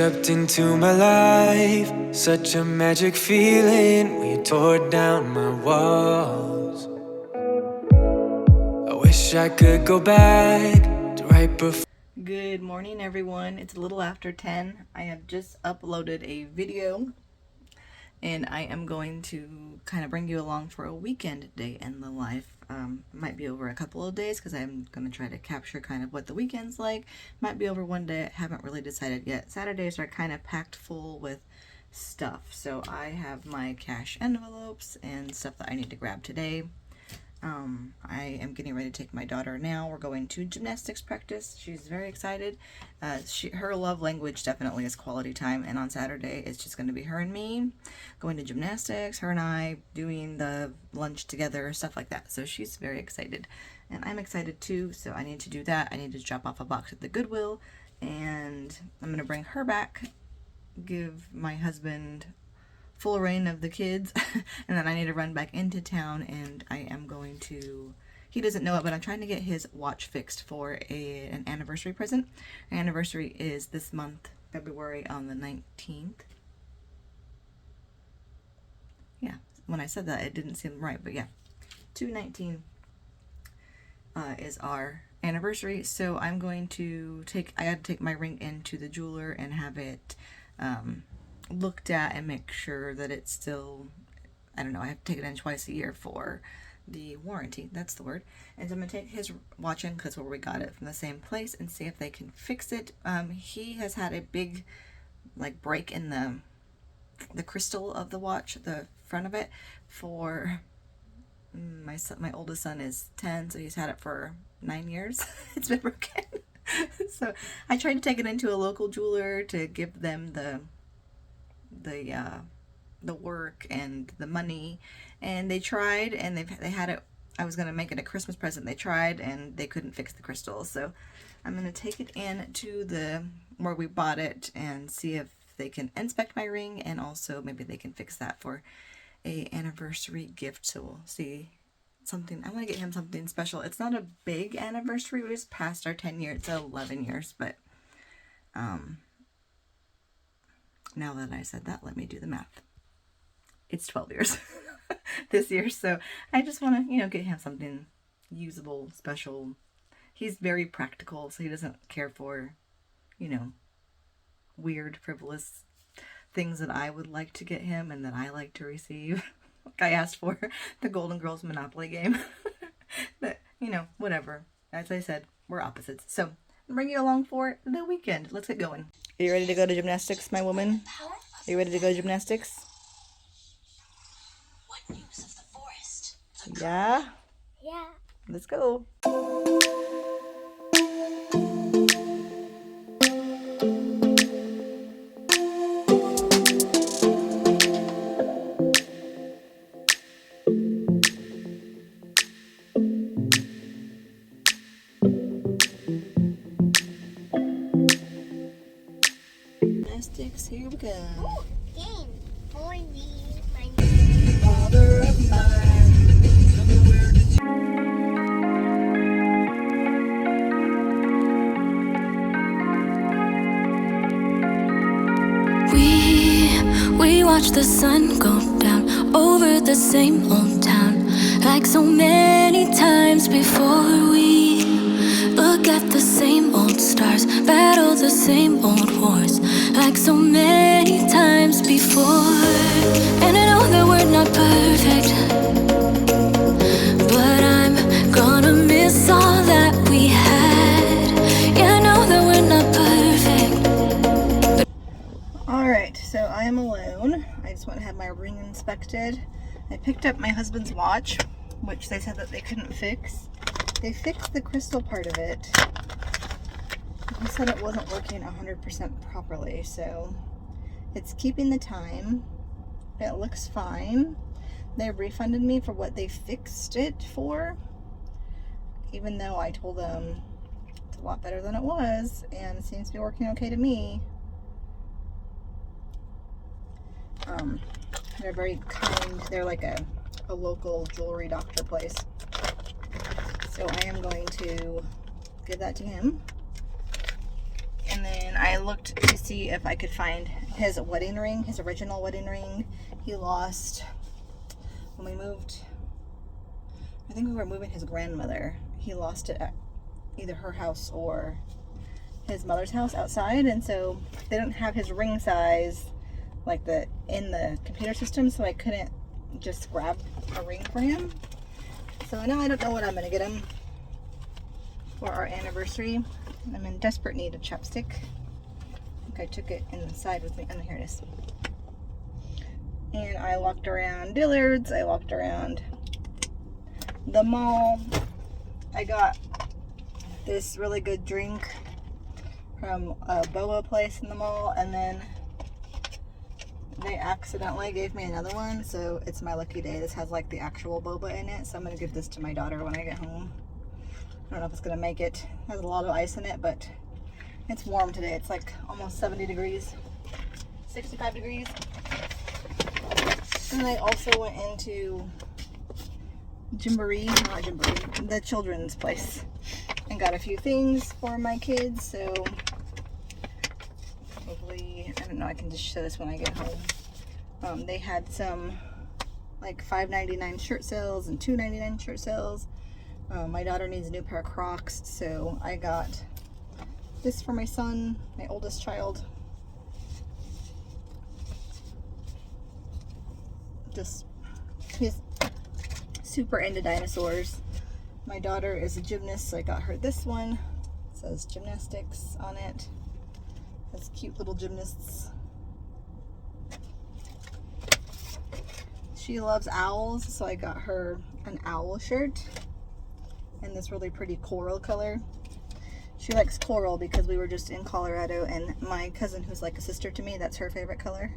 stepped into my life, such a magic feeling when you tore down my walls. I wish I could go back to right before. Good morning, everyone. It's a little after 10. I have just uploaded a video and I am going to kind of bring you along for a weekend day in the life. It might be over a couple of days because I'm going to try to capture kind of what the weekend's like. Might be over one day. I haven't really decided yet. Saturdays are kind of packed full with stuff. So I have my cash envelopes and stuff that I need to grab today. I am getting ready to take my daughter now. We're going to gymnastics practice. She's very excited. Her love language definitely is quality time, and on Saturday it's just going to be her and me going to gymnastics, her and I doing the lunch together, stuff like that. So she's very excited, and I'm excited too, so I need to do that. I need to drop off a box at the Goodwill, and I'm going to bring her back, give my husband full reign of the kids, and then I need to run back into town, and I am going to, he doesn't know it, but I'm trying to get his watch fixed for an anniversary present. Our anniversary is this month, February on the 19th. Yeah, when I said that it didn't seem right, but yeah, 2/19 is our anniversary, so I'm going to I got to take my ring into the jeweler and have it looked at and make sure that it's still, I don't know, I have to take it in twice a year for the warranty, that's the word. And so I'm going to take his watch in because we got it from the same place and see if they can fix it. He has had a big like break in the crystal of the watch, the front of it, for my oldest son is 10, so he's had it for 9 years. It's been broken. So I tried to take it into a local jeweler to give them the work and the money, and they tried, and they had it. I was gonna make it a Christmas present. They tried and they couldn't fix the crystal, so I'm gonna take it in to where we bought it and see if they can inspect my ring, and also maybe they can fix that for a anniversary gift. So we'll see. Something, I want to get him something special. It's not a big anniversary, we just passed our 10 years, it's 11 years, but now that I said that, let me do the math. It's 12 years this year, so I just want to, get him something usable, special. He's very practical, so he doesn't care for, weird, frivolous things that I would like to get him and that I like to receive. Like I asked for the Golden Girls Monopoly game. But, whatever. As I said, we're opposites. So, I'm bringing you along for the weekend. Let's get going. Are you ready to go to gymnastics, my woman? Are you ready to go to gymnastics? What news of the forest? Yeah? Yeah. Let's go. Gymnastics, here we go. Ooh, game. For my Father of mine. We watch the sun go down over the same old town, like so many times before. We look at the same old stars, battle the same old wars, like so many times before. And I know that we're not perfect, but I'm gonna miss all that we had. Yeah, I know that we're not perfect. Alright, so I am alone. I just want to have my ring inspected. I picked up my husband's watch, which they said that they couldn't fix. They fixed the crystal part of it. He said it wasn't working 100% properly, so it's keeping the time. It looks fine. They refunded me for what they fixed it for, even though I told them it's a lot better than it was, and it seems to be working okay to me. They're very kind. They're like a local jewelry doctor place. So I am going to give that to him. And then I looked to see if I could find his wedding ring, his original wedding ring. He lost when we moved. I think we were moving his grandmother. He lost it at either her house or his mother's house outside, and so they don't have his ring size like in the computer system, so I couldn't just grab a ring for him. So now I don't know what I'm gonna get him for our anniversary. I'm in desperate need of chapstick. I think I took it inside with me. Oh, here it is. And I walked around Dillard's. I walked around the mall. I got this really good drink from a boba place in the mall, and then they accidentally gave me another one, so it's my lucky day. This has like the actual boba in it, so I'm gonna give this to my daughter when I get home. I don't know if it's gonna make it. It has a lot of ice in it, but it's warm today. It's like almost 70 degrees, 65 degrees. And I also went into the children's place, and got a few things for my kids, so hopefully, I don't know, I can just show this when I get home. They had some like $5.99 shirt sales and $2.99 shirt sales. My daughter needs a new pair of Crocs, so I got this for my son, my oldest child. Just, he's super into dinosaurs. My daughter is a gymnast, so I got her this one. It says gymnastics on it. Has cute little gymnasts. She loves owls, so I got her an owl shirt in this really pretty coral color. She likes coral because we were just in Colorado, and my cousin, who's like a sister to me, that's her favorite color.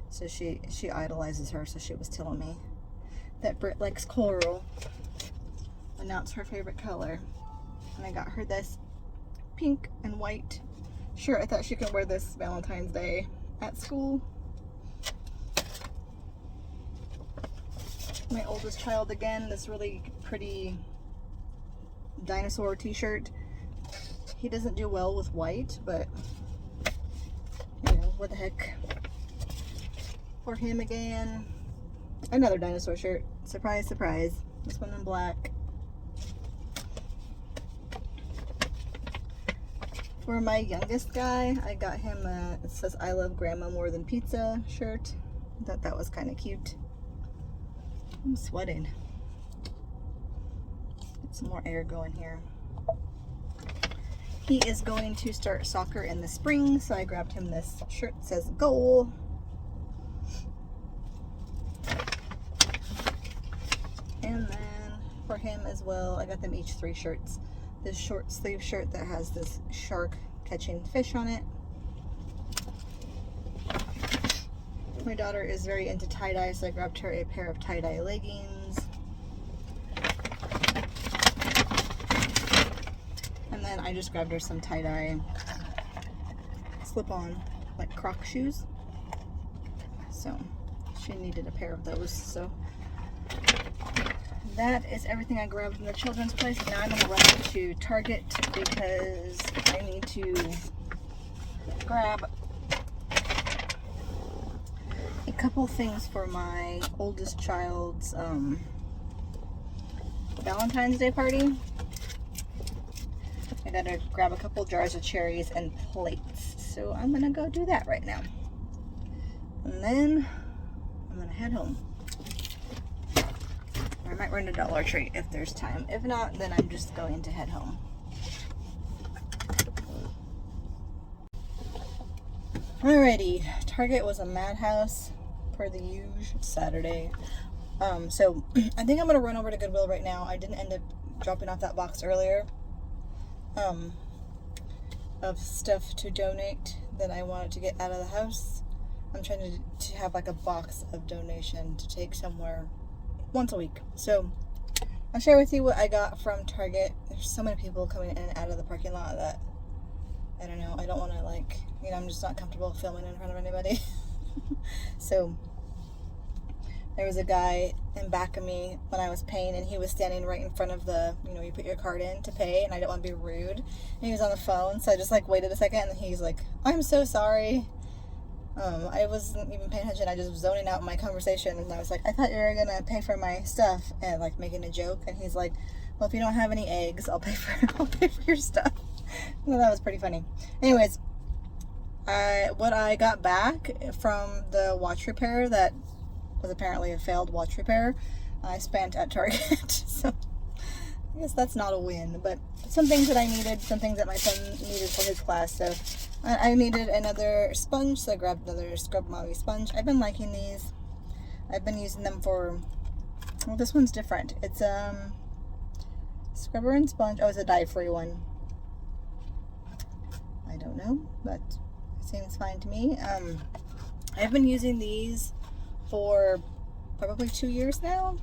So she idolizes her, so she was telling me that Britt likes coral, and now it's her favorite color. And I got her this pink and white shirt. I thought she could wear this Valentine's Day at school. My oldest child again, this really pretty dinosaur t-shirt. He doesn't do well with white, but you know, what the heck. For him again, another dinosaur shirt. Surprise, surprise. This one in black. For my youngest guy, I got him it says I love grandma more than pizza shirt. I thought that was kind of cute. I'm sweating. Get some more air going here. He is going to start soccer in the spring, so I grabbed him this shirt that says goal. And then for him as well, I got them each 3 shirts. This short sleeve shirt that has this shark catching fish on it. My daughter is very into tie-dye, so I grabbed her a pair of tie-dye leggings. And then I just grabbed her some tie-dye slip-on, like Croc shoes. So she needed a pair of those, so that is everything I grabbed from the children's place. Now I'm going to run to Target because I need to grab a couple things for my oldest child's Valentine's Day party. I gotta grab a couple jars of cherries and plates. So I'm going to go do that right now. And then I'm going to head home. I might run to Dollar Tree if there's time. If not, then I'm just going to head home. Alrighty, Target was a madhouse per the usual Saturday. So I think I'm gonna run over to Goodwill right now. I didn't end up dropping off that box earlier of stuff to donate that I wanted to get out of the house. I'm trying to have like a box of donation to take somewhere once a week. So I'll share with you what I got from Target. There's so many people coming in and out of the parking lot that I don't know. I don't want to, like, you know, I'm just not comfortable filming in front of anybody. So there was a guy in back of me when I was paying, and he was standing right in front of the, you put your card in to pay, and I didn't want to be rude. And he was on the phone, so I just like waited a second, and he's like, "I'm so sorry." I wasn't even paying attention. I just was zoning out in my conversation, and I was like, "I thought you were gonna pay for my stuff," and like making a joke. And he's like, "Well, if you don't have any eggs, I'll pay for your stuff." So that was pretty funny. Anyways, what I got back from the watch repair that was apparently a failed watch repair, I spent at Target. So I guess that's not a win, but some things that I needed, some things that my son needed for his class. So I needed another sponge, so I grabbed another Scrub Mommy sponge. I've been liking these. I've been using them for, well, this one's different. It's scrubber and sponge. Oh, it's a dye-free one. I don't know, but it seems fine to me. I've been using these for probably 2 years now.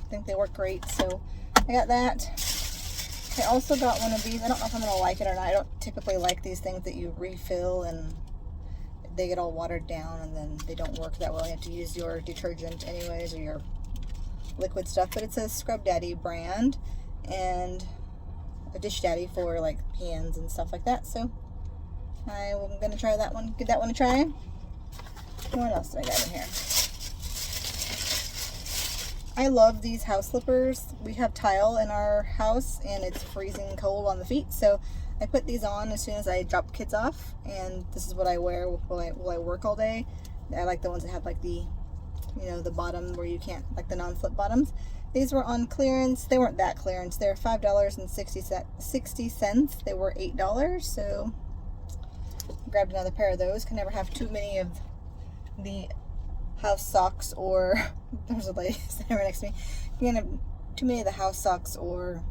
I think they work great, so I got that. I also got one of these. I don't know if I'm going to like it or not. I don't typically like these things that you refill and they get all watered down and then they don't work that well. You have to use your detergent anyways, or your liquid stuff. But it's a Scrub Daddy brand and a Dish Daddy for like pans and stuff like that. So I'm going to try that one. Give that one a try. What else did I got in here? I love these house slippers. We have tile in our house and it's freezing cold on the feet, so I put these on as soon as I drop kids off, and this is what I wear while I work all day. I like the ones that have like the, the bottom where you can't, like the non-slip bottoms. These were on clearance. They weren't that clearance. They're $5.60. They were $8, so I grabbed another pair of those. Can never have too many of the house socks, or there's a lady standing right next to me. You can have too many of the house socks, or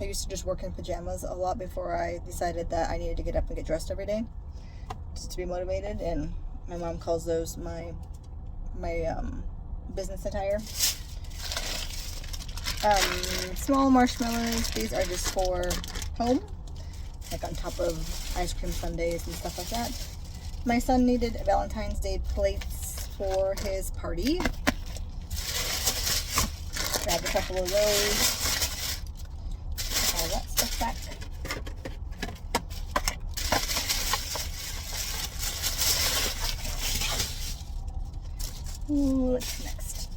I used to just work in pajamas a lot before I decided that I needed to get up and get dressed every day just to be motivated, and my mom calls those my business attire. Small marshmallows. These are just for home, like on top of ice cream sundaes and stuff like that. My son needed Valentine's Day plates for his party. Grab a couple of those. All that stuff back. Ooh, what's next?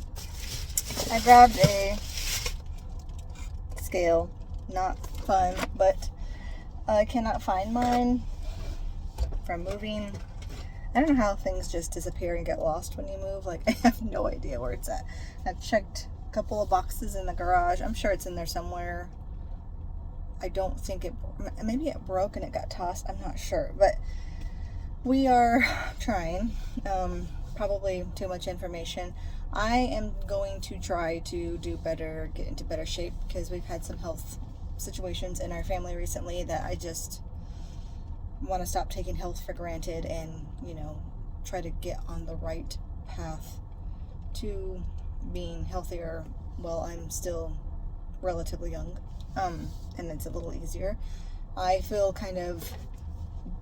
I grabbed a scale. Not fun, but I cannot find mine from moving. I don't know how things just disappear and get lost when you move. Like, I have no idea where it's at. I've checked a couple of boxes in the garage. I'm sure it's in there somewhere. I don't think it, maybe it broke and it got tossed. I'm not sure, but we are trying. Probably too much information. I am going to try to do better, get into better shape, because we've had some health situations in our family recently that I just want to stop taking health for granted and, try to get on the right path to being healthier while I'm still relatively young. And it's a little easier. I feel kind of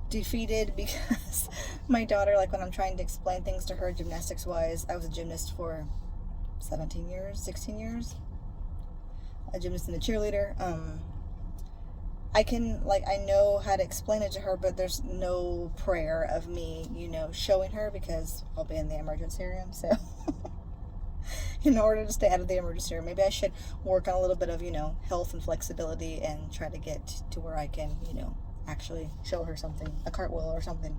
defeated because my daughter, like when I'm trying to explain things to her gymnastics wise, I was a gymnast for 16 years, a gymnast and a cheerleader. I know how to explain it to her, but there's no prayer of me, showing her, because I'll be in the emergency room. So in order to stay out of the emergency room, maybe I should work on a little bit of, health and flexibility and try to get to where I can, actually show her something, a cartwheel or something.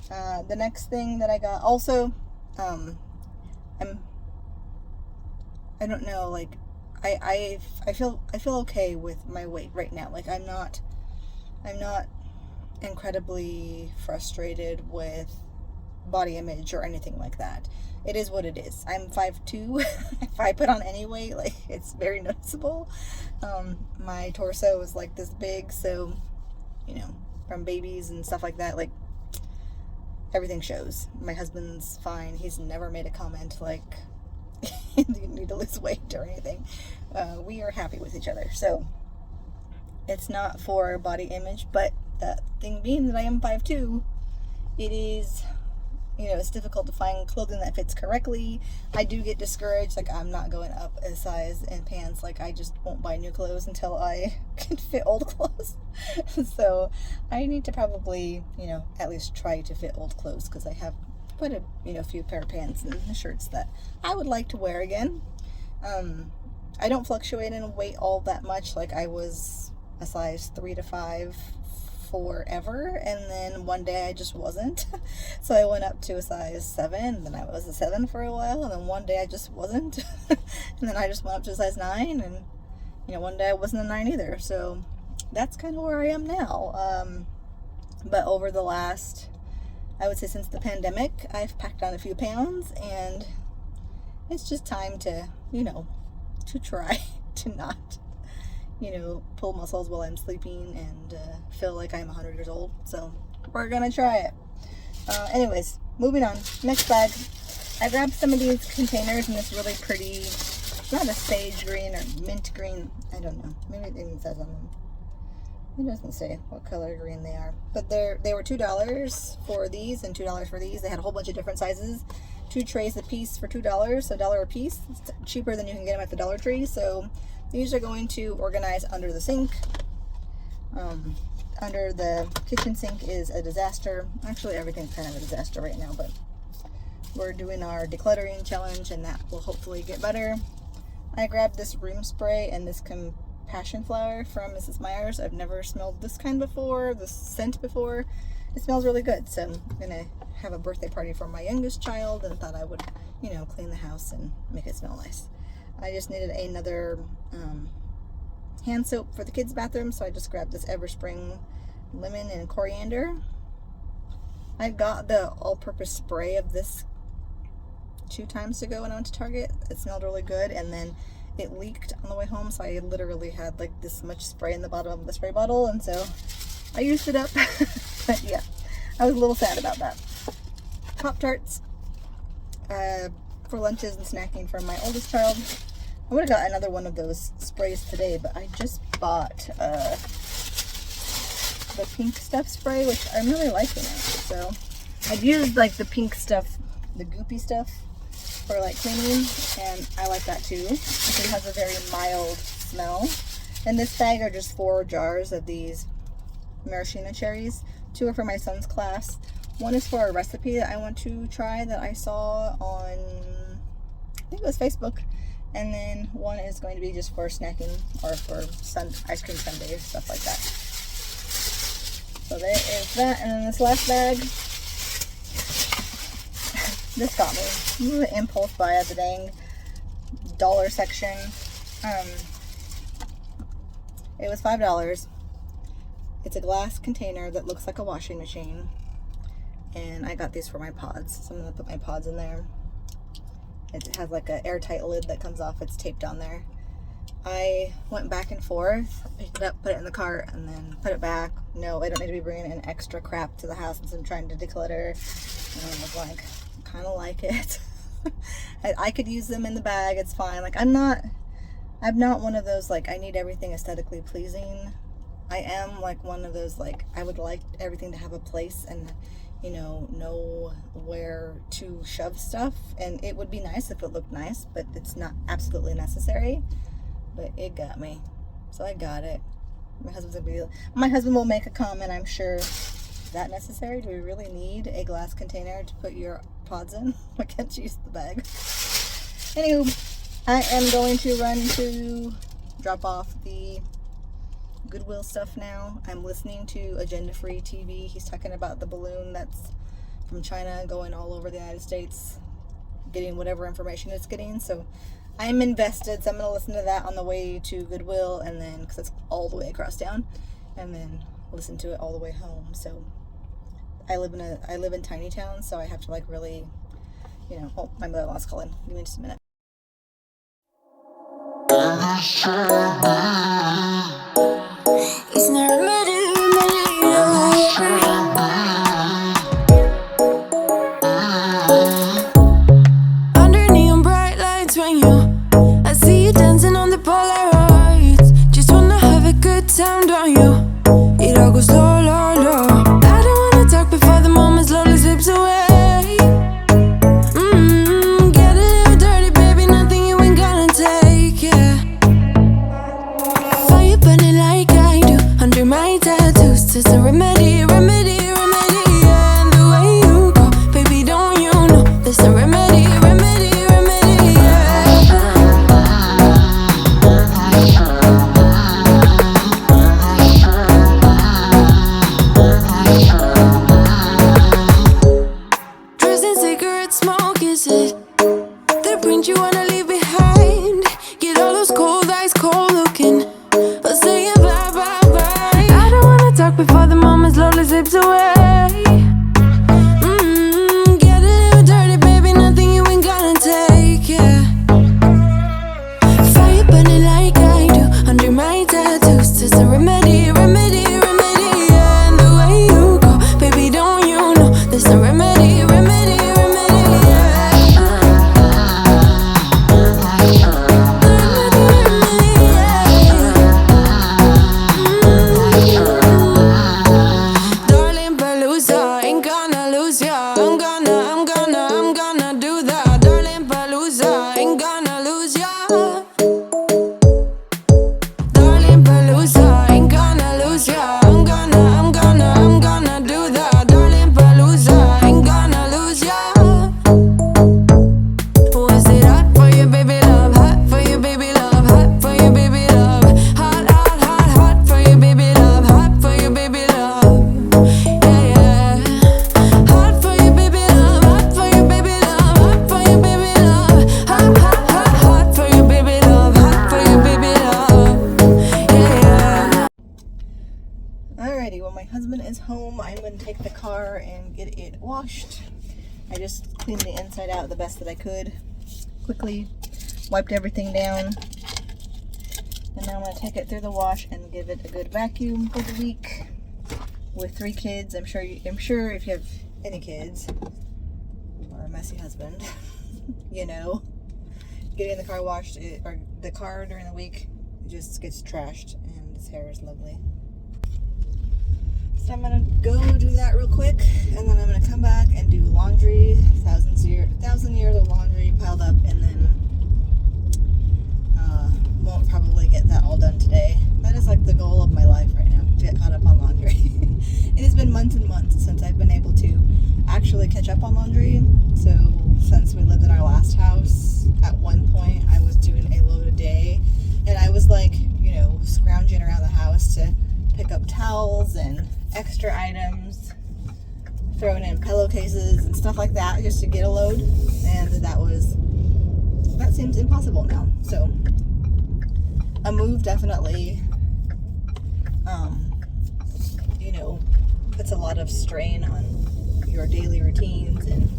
The next thing that I got also, I don't know, like, I feel okay with my weight right now. Like, I'm not incredibly frustrated with body image or anything like that. It is what it is. I'm 5'2". If I put on any weight, like, it's very noticeable. My torso is like this big, so from babies and stuff like that, like, everything shows. My husband's fine. He's never made a comment like you need to lose weight or anything. We are happy with each other, so it's not for body image. But that thing being that I am 5'2", it is you know, it's difficult to find clothing that fits correctly. I do get discouraged. Like, I'm not going up a size in pants. Like, I just won't buy new clothes until I can fit old clothes. So I need to probably, you know, at least try to fit old clothes, because I have quite a, you know, few pair of pants and shirts that I would like to wear again. I don't fluctuate in weight all that much. Like, I was a size 3 to 5 forever, and then one day I just wasn't. So I went up to a size 7, and then I was a 7 for a while, and then one day I just wasn't. And then I just went up to a size 9, and, you know, one day I wasn't a 9 either. So that's kind of where I am now. But over the last, I would say since the pandemic, I've packed on a few pounds, and it's just time to, you know, to try to not, you know, pull muscles while I'm sleeping and feel like I'm 100 years old. So we're gonna try it. Anyways, moving on. Next bag. I grabbed some of these containers in this really pretty, not a sage green or mint green, I don't know. Maybe it even says on them. It doesn't say what color green they are. But they were $2 for these and $2 for these. They had a whole bunch of different sizes. 2 trays a piece for $2, so $1 a piece. It's cheaper than you can get them at the Dollar Tree. So these are going to organize under the sink. Under the kitchen sink is a disaster. Actually, everything's kind of a disaster right now, but we're doing our decluttering challenge, and that will hopefully get better. I grabbed this room spray and this passion flower from Mrs. Meyer's. I've never smelled this kind before, this scent before. It smells really good, so I'm gonna have a birthday party for my youngest child, and thought I would, you know, clean the house and make it smell nice. I just needed another hand soap for the kids' bathroom, so I just grabbed this Everspring lemon and coriander. I got the all-purpose spray of this 2 times ago when I went to Target. It smelled really good, and then it leaked on the way home, so I literally had like this much spray in the bottom of the spray bottle, and so I used it up. But yeah, I was a little sad about that. Pop-Tarts for lunches and snacking for my oldest child. I would have got another one of those sprays today, but I just bought the pink stuff spray, which I'm really liking it. So I've used like the pink stuff, the goopy stuff, for like cleaning, and I like that too, because it has a very mild smell. In this bag are just 4 jars of these maraschino cherries. 2 are for my son's class. 1 is for a recipe that I want to try that I saw on, I think it was Facebook. And then 1 is going to be just for snacking or for ice cream sundaes, stuff like that. So there is that. And then this last bag, this got me. This is an impulse buy at the dang dollar section. It was $5. It's a glass container that looks like a washing machine. And I got these for my pods. So I'm going to put my pods in there. It has like an airtight lid that comes off. It's taped on there. I went back and forth, picked it up, put it in the cart, and then put it back. No, I don't need to be bringing in extra crap to the house since I'm trying to declutter. And I was like, I kind of like it. I could use them in the bag. It's fine. Like, I'm not one of those, like, I need everything aesthetically pleasing. I am like one of those, like, I would like everything to have a place and, you know where to shove stuff. And it would be nice if it looked nice, but it's not absolutely necessary. But it got me, so I got it. My husband will make a comment, I'm sure. Is that necessary? Do we really need a glass container to put your pods in? I can't use the bag. Anywho, I am going to run to drop off the Goodwill stuff now. I'm listening to Agenda Free TV. He's talking about the balloon that's from China going all over the United States, getting whatever information it's getting. So I'm invested, so I'm going to listen to that on the way to Goodwill, and then, because it's all the way across town, and then listen to it all the way home. So I live in tiny town, so I have to like really, oh, my mother-in-law's calling. Give me just a minute. It's not ready. Under neon bright lights when I see you dancing on the Polaroids. Just wanna have a good time, don't you? It all goes low, low, low. I don't wanna talk before the moment slowly slips away. toast. It's a remedy, remedy, remedy. Yeah, and the way you go, baby, don't you know? It's a remedy, remedy, remedy. Yeah. Drugs and cigarette smoke, is it the print you wanna leave behind? Get all those cold eyes cold looking, but saying bye bye bye. I don't wanna talk before the moment slowly slips away. Get a little dirty, baby, nothing you ain't gonna take, yeah. Fire burning like I do under my tattoos. It's a remedy, remedy, remedy. Yeah, and the way you go, baby, don't you know? There's a remedy, remedy, remedy. Yeah. Darling Palooza, ain't gonna lose ya. I'm gonna do that. Darling Palooza, ain't gonna lose ya. Darling Palooza, ain't gonna lose ya. I'm gonna do that. Darling Palooza, ain't gonna lose ya. Was it hot for you, baby love? Hot for you, baby love? Hot for you, baby love? Hot, hot, hot, hot for you, baby love? Hot for you, baby love? Yeah, yeah. Hot for you, baby love? Hot for you, baby love? Hot for you, baby love? Hot, hot, hot, hot for you, baby love? Hot for you, baby love? Yeah, yeah. Alrighty, well, my husband is home. I'm going to take the car and get it washed. I just cleaned the inside out the best that I could. Quickly wiped everything down. And now I'm going to take it through the wash and give it a good vacuum for the week. With 3 kids, I'm sure if you have any kids or a messy husband, you know, getting the car washed or the car during the week, it just gets trashed, and his hair is lovely. So I'm gonna go do that real quick, and then I'm gonna come back and do laundry, 1,000 years of laundry piled up, and then won't probably get that all done today. That is like the goal of my life right now, to get caught up on laundry. It has been months and months since I've been able to actually catch up on laundry. So since we lived in our last house, at one point I was doing a load a day, and I was like, you know, scrounging around the house to pick up towels and extra items, throwing in pillowcases and stuff like that just to get a load, and that seems impossible now. So a move definitely you know, puts a lot of strain on your daily routines and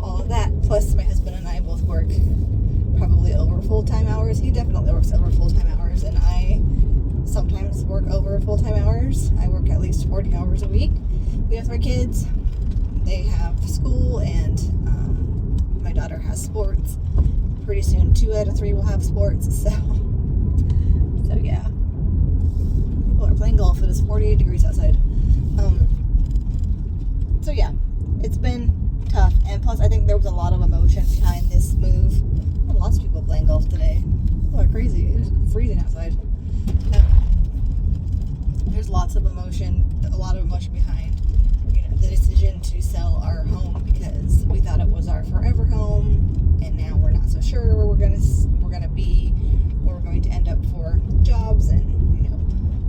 all of that. Plus my husband and I both work probably over full-time hours. He definitely works over full-time hours, and I sometimes work over full-time hours. I work at least 40 hours a week. We have 3 kids. They have school, and my daughter has sports. Pretty soon 2 out of 3 will have sports, so yeah. People are playing golf. It is 48 degrees outside. So yeah, it's been tough, and plus I think there was a lot of emotion behind this move. There were lots of people playing golf today. People are crazy. It was freezing outside. There's lots of emotion, a lot of emotion behind, you know, the decision to sell our home, because we thought it was our forever home, and now we're not so sure where we're gonna be, where we're going to end up for jobs, and you know,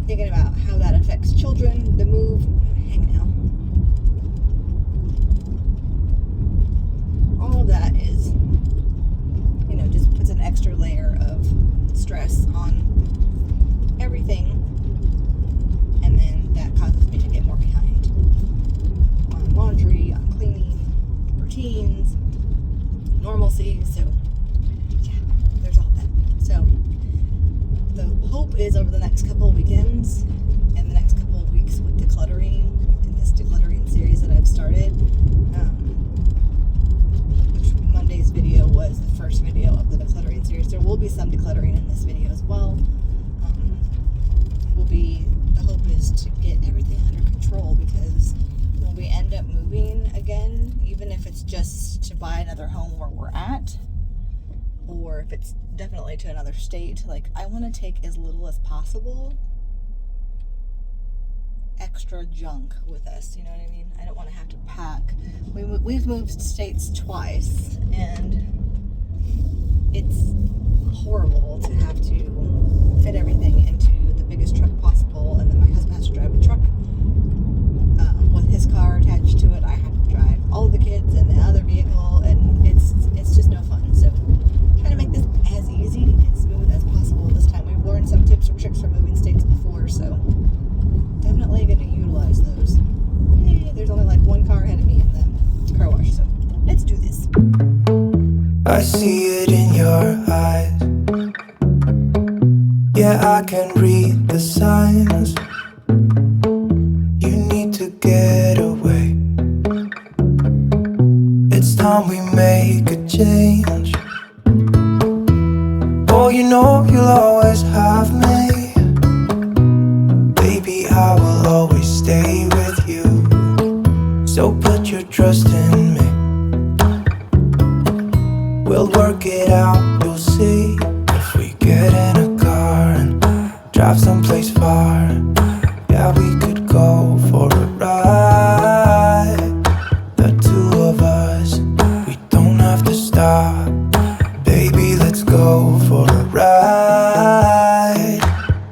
thinking about how that affects children, the move. Hang now. All of that is, you know, just puts an extra layer of stress on everything, and then that causes me to get more behind on laundry, on cleaning, routines, normalcy. So yeah, there's all that. So the hope is over the next couple of weekends and the next couple of weeks with decluttering, in this decluttering series that I've started, which Monday's video was the first video of the decluttering series. There will be some decluttering in this video as well. The hope is to get everything under control, because when we end up moving again, even if it's just to buy another home where we're at, or if it's definitely to another state, like I want to take as little as possible extra junk with us, you know what I mean? I don't want to have to pack. We've moved states twice, and it's horrible to have to fit everything into the biggest truck possible, and then my husband has to drive a truck with his car attached to it. I have to drive all of the kids in the other vehicle, and it's just no fun. So trying to make this as easy and smooth as possible this time. We've learned some tips or tricks for moving states before, so definitely going to utilize those. Hey, there's only like one car ahead of me in the car wash, so let's do this. I see it in your eyes. Yeah, I can read the signs. You need to get away. It's time we make a change. Oh, you know you'll always have me. Baby, I will always stay with you. So put your trust in me. We'll work it out, you'll see. If we get in a car and drive someplace far, yeah, we could go for a ride. The two of us, we don't have to stop. Baby, let's go for a ride.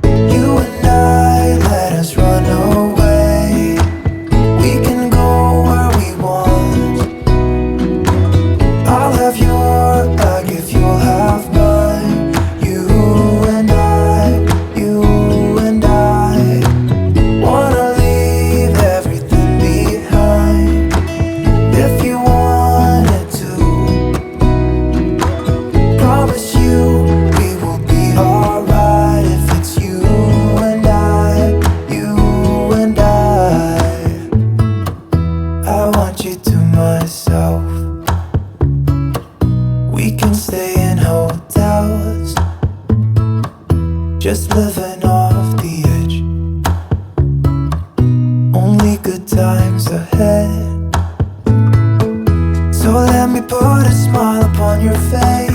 You and I, let us run away. We can go where we want. I'll have your back if you'll have mine. You and I wanna leave everything behind. If you wanted to, promise you we will be alright. If it's you and I want you to myself. We can stay in hotels, just living off the edge. Only good times ahead. So let me put a smile upon your face.